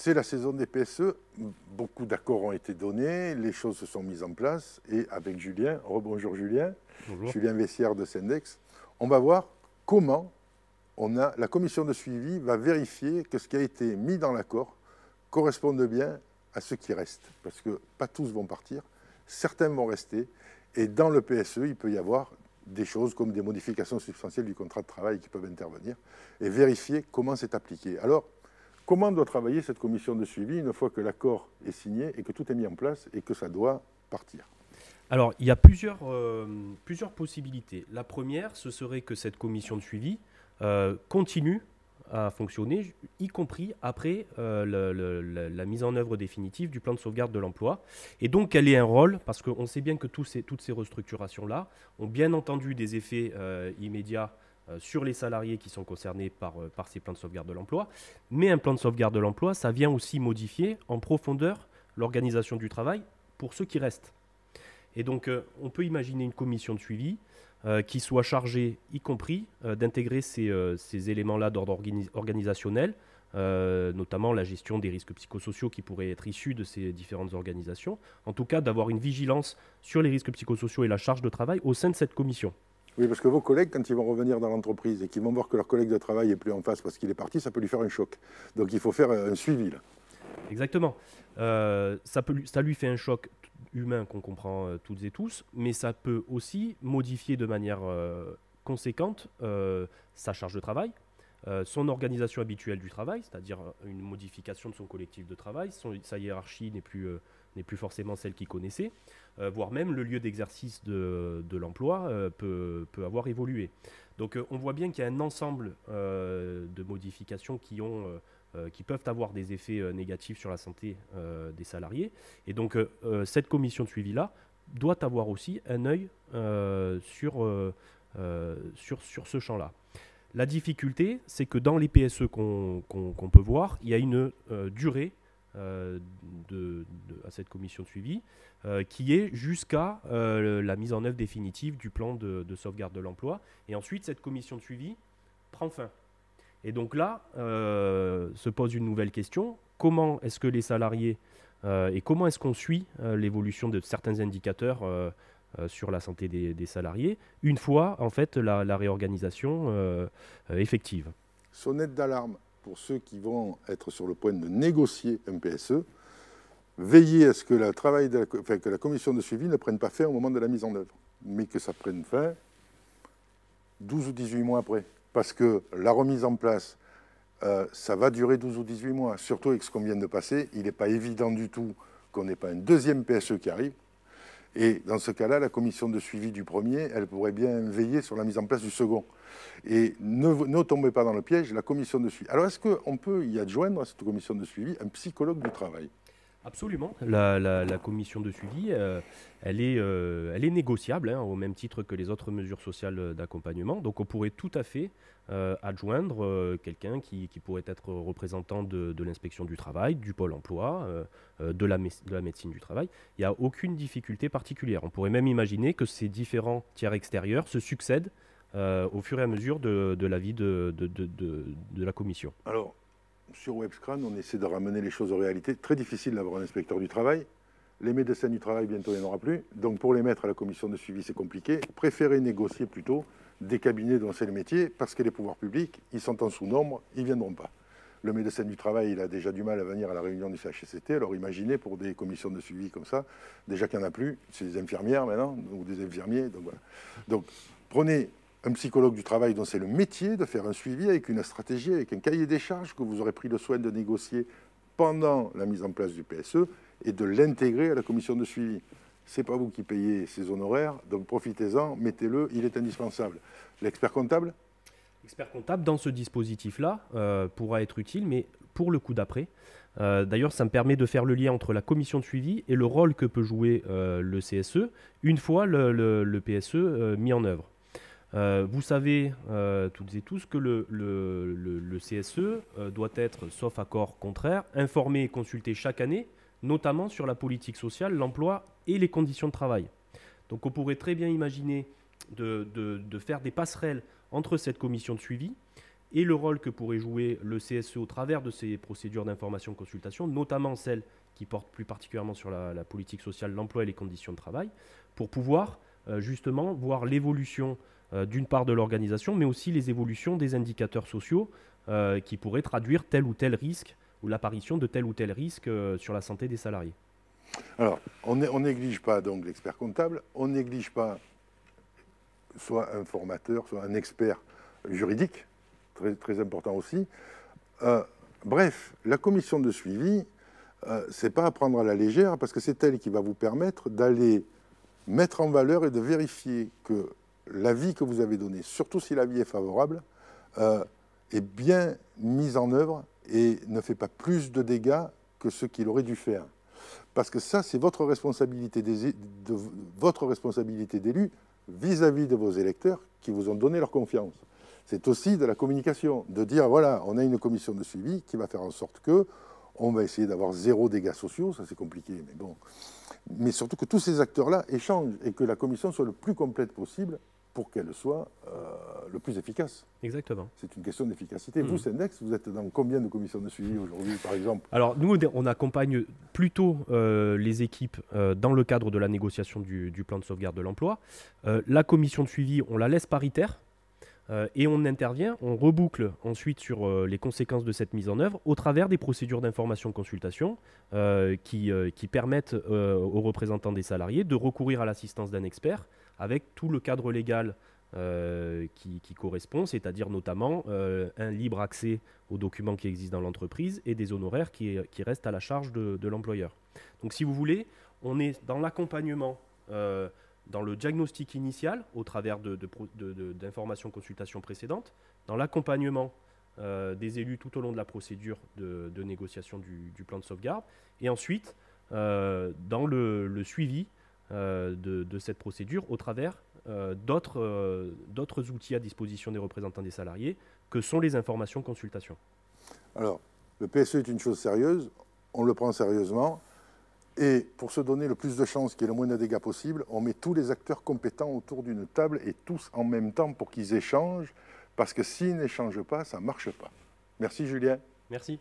c'est la saison des PSE. Beaucoup d'accords ont été donnés, les choses se sont mises en place. Et avec Julien, rebonjour Julien, Bonjour. Julien Vessière de Syndex, on va voir comment la commission de suivi va vérifier que ce qui a été mis dans l'accord corresponde bien à ceux qui restent. Parce que pas tous vont partir, certains vont rester. Et dans le PSE, il peut y avoir des choses comme des modifications substantielles du contrat de travail qui peuvent intervenir et vérifier comment c'est appliqué. Alors, comment doit travailler cette commission de suivi une fois que l'accord est signé et que tout est mis en place et que ça doit partir? Alors, il y a plusieurs possibilités. La première, ce serait que cette commission de suivi continue à fonctionner, y compris après la mise en œuvre définitive du plan de sauvegarde de l'emploi. Et donc, elle ait un rôle, parce qu'on sait bien que toutes ces restructurations-là ont bien entendu des effets immédiats sur les salariés qui sont concernés par ces plans de sauvegarde de l'emploi. Mais un plan de sauvegarde de l'emploi, ça vient aussi modifier en profondeur l'organisation du travail pour ceux qui restent. Et donc, on peut imaginer une commission de suivi qui soit chargée, y compris, d'intégrer ces éléments-là d'ordre organisationnel, notamment la gestion des risques psychosociaux qui pourraient être issus de ces différentes organisations. En tout cas, d'avoir une vigilance sur les risques psychosociaux et la charge de travail au sein de cette commission. Oui, parce que vos collègues, quand ils vont revenir dans l'entreprise et qu'ils vont voir que leur collègue de travail n'est plus en face parce qu'il est parti, ça peut lui faire un choc. Donc il faut faire un suivi, là. Exactement. Ça lui fait un choc humain qu'on comprend toutes et tous, mais ça peut aussi modifier de manière conséquente sa charge de travail, son organisation habituelle du travail, c'est-à-dire une modification de son collectif de travail, sa hiérarchie n'est plus forcément celle qu'il connaissait, voire même le lieu d'exercice de l'emploi peut avoir évolué. Donc on voit bien qu'il y a un ensemble de modifications qui peuvent avoir des effets négatifs sur la santé des salariés. Et donc, cette commission de suivi-là doit avoir aussi un œil sur ce champ-là. La difficulté, c'est que dans les PSE qu'on peut voir, il y a une durée à cette commission de suivi qui est jusqu'à la mise en œuvre définitive du plan de sauvegarde de l'emploi. Et ensuite, cette commission de suivi prend fin. Et donc là, se pose une nouvelle question. Comment est-ce que les salariés et comment est-ce qu'on suit l'évolution de certains indicateurs sur la santé des salariés une fois, en fait, la réorganisation effective? Sonnette d'alarme pour ceux qui vont être sur le point de négocier un PSE. Veillez à ce que que la commission de suivi ne prenne pas fin au moment de la mise en œuvre, mais que ça prenne fin 12 ou 18 mois après. Parce que la remise en place, ça va durer 12 ou 18 mois. Surtout avec ce qu'on vient de passer, il n'est pas évident du tout qu'on n'ait pas un deuxième PSE qui arrive. Et dans ce cas-là, la commission de suivi du premier, elle pourrait bien veiller sur la mise en place du second. Et ne tombez pas dans le piège, la commission de suivi. Alors, est-ce qu'on peut y adjoindre à cette commission de suivi un psychologue du travail? Absolument. La commission de suivi, elle est négociable, hein, au même titre que les autres mesures sociales d'accompagnement. Donc on pourrait tout à fait adjoindre quelqu'un qui pourrait être représentant de l'inspection du travail, du pôle emploi, de la médecine du travail. Il n'y a aucune difficulté particulière. On pourrait même imaginer que ces différents tiers extérieurs se succèdent au fur et à mesure de la vie de la commission. Alors, sur WebScran, on essaie de ramener les choses aux réalités. Très difficile d'avoir un inspecteur du travail. Les médecins du travail, bientôt, il n'y en aura plus. Donc, pour les mettre à la commission de suivi, c'est compliqué. Préférez négocier plutôt des cabinets dont c'est le métier, parce que les pouvoirs publics, ils sont en sous-nombre, ils ne viendront pas. Le médecin du travail, il a déjà du mal à venir à la réunion du CHSCT. Alors, imaginez pour des commissions de suivi comme ça, déjà qu'il n'y en a plus, c'est des infirmières maintenant, ou des infirmiers. Donc, voilà. Donc, prenez un psychologue du travail dont c'est le métier de faire un suivi avec une stratégie, avec un cahier des charges que vous aurez pris le soin de négocier pendant la mise en place du PSE et de l'intégrer à la commission de suivi. Ce n'est pas vous qui payez ces honoraires, donc profitez-en, mettez-le, il est indispensable. L'expert comptable ? L'expert comptable, dans ce dispositif-là, pourra être utile, mais pour le coup d'après. D'ailleurs, ça me permet de faire le lien entre la commission de suivi et le rôle que peut jouer le CSE une fois le PSE mis en œuvre. Vous savez toutes et tous que le CSE doit être, sauf accord contraire, informé et consulté chaque année, notamment sur la politique sociale, l'emploi et les conditions de travail. Donc on pourrait très bien imaginer de faire des passerelles entre cette commission de suivi et le rôle que pourrait jouer le CSE au travers de ces procédures d'information-consultation, notamment celles qui portent plus particulièrement sur la politique sociale, l'emploi et les conditions de travail, pour pouvoir justement voir l'évolution d'une part de l'organisation, mais aussi les évolutions des indicateurs sociaux qui pourraient traduire tel ou tel risque ou l'apparition de tel ou tel risque sur la santé des salariés. Alors, on néglige pas donc l'expert comptable, on néglige pas soit un formateur, soit un expert juridique, très, très important aussi. Bref, la commission de suivi, c'est pas à prendre à la légère, parce que c'est elle qui va vous permettre d'aller mettre en valeur et de vérifier que l'avis que vous avez donné, surtout si l'avis est favorable, est bien mis en œuvre et ne fait pas plus de dégâts que ce qu'il aurait dû faire. Parce que ça, c'est votre responsabilité d'élu vis-à-vis de vos électeurs qui vous ont donné leur confiance. C'est aussi de la communication, de dire, voilà, on a une commission de suivi qui va faire en sorte que on va essayer d'avoir 0 dégâts sociaux, ça c'est compliqué, mais bon. Mais surtout que tous ces acteurs-là échangent et que la commission soit le plus complète possible pour qu'elle soit le plus efficace. Exactement. C'est une question d'efficacité. Vous, Sendex, vous êtes dans combien de commissions de suivi aujourd'hui, par exemple? Alors, nous, on accompagne plutôt les équipes dans le cadre de la négociation du plan de sauvegarde de l'emploi. La commission de suivi, on la laisse paritaire et on intervient, on reboucle ensuite sur les conséquences de cette mise en œuvre au travers des procédures d'information-consultation qui permettent aux représentants des salariés de recourir à l'assistance d'un expert avec tout le cadre légal qui correspond, c'est-à-dire notamment un libre accès aux documents qui existent dans l'entreprise et des honoraires qui restent à la charge de l'employeur. Donc si vous voulez, on est dans l'accompagnement, dans le diagnostic initial au travers d'informations consultations précédentes, dans l'accompagnement des élus tout au long de la procédure de négociation du plan de sauvegarde, et ensuite dans le suivi de cette procédure au travers d'autres outils à disposition des représentants des salariés que sont les informations consultations. Alors, le PSE est une chose sérieuse, on le prend sérieusement, et pour se donner le plus de chances qu'il y ait le moins de dégâts possible, on met tous les acteurs compétents autour d'une table et tous en même temps pour qu'ils échangent, parce que s'ils n'échangent pas, ça ne marche pas. Merci Julien. Merci.